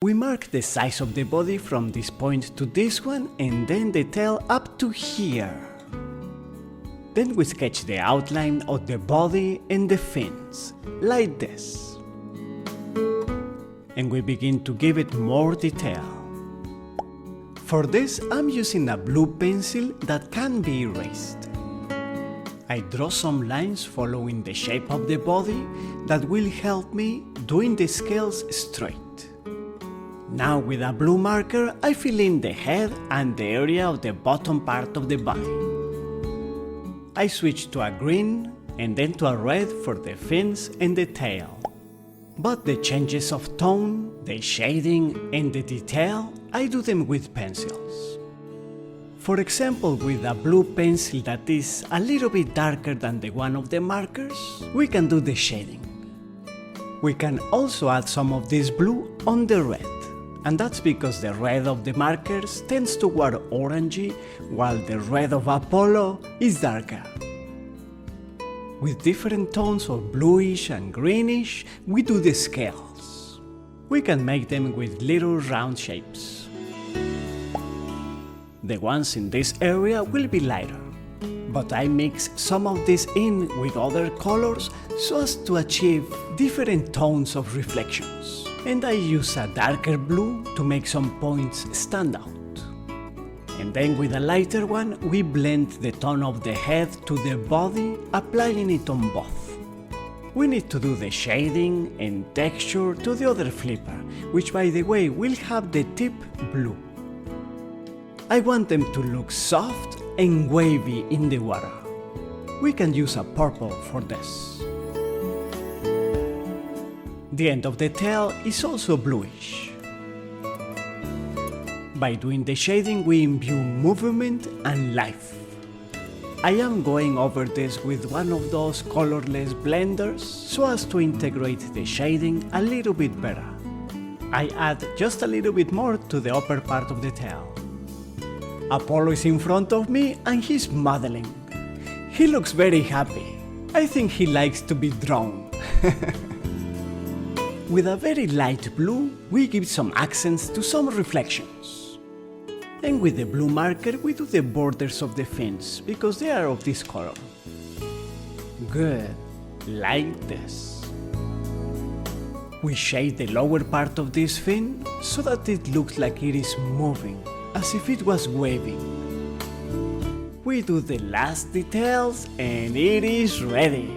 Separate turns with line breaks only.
We mark the size of the body from this point to this one and then the tail up to here. Then we sketch the outline of the body and the fins, like this. And we begin to give it more detail. For this, I'm using a blue pencil that can be erased. I draw some lines following the shape of the body that will help me doing the scales straight. Now with a blue marker, I fill in the head and the area of the bottom part of the body. I switch to a green and then to a red for the fins and the tail. But the changes of tone, the shading and the detail, I do them with pencils. For example, with a blue pencil that is a little bit darker than the one of the markers, we can do the shading. We can also add some of this blue on the red. And that's because the red of the markers tends toward orangey, while the red of Apollo is darker. With different tones of bluish and greenish, we do the scales. We can make them with little round shapes. The ones in this area will be lighter, but I mix some of this in with other colors so as to achieve different tones of reflections. And I use a darker blue to make some points stand out. And then with a lighter one, we blend the tone of the head to the body, applying it on both. We need to do the shading and texture to the other flipper, which by the way will have the tip blue. I want them to look soft and wavy in the water. We can use a purple for this. The end of the tail is also bluish. By doing the shading, we imbue movement and life. I am going over this with one of those colorless blenders so as to integrate the shading a little bit better. I add just a little bit more to the upper part of the tail. Apollo is in front of me and he's modeling. He looks very happy. I think he likes to be drawn. With a very light blue, we give some accents to some reflections. And with the blue marker, we do the borders of the fins, because they are of this color. Good, like this. We shade the lower part of this fin so that it looks like it is moving, as if it was waving. We do the last details and it is ready.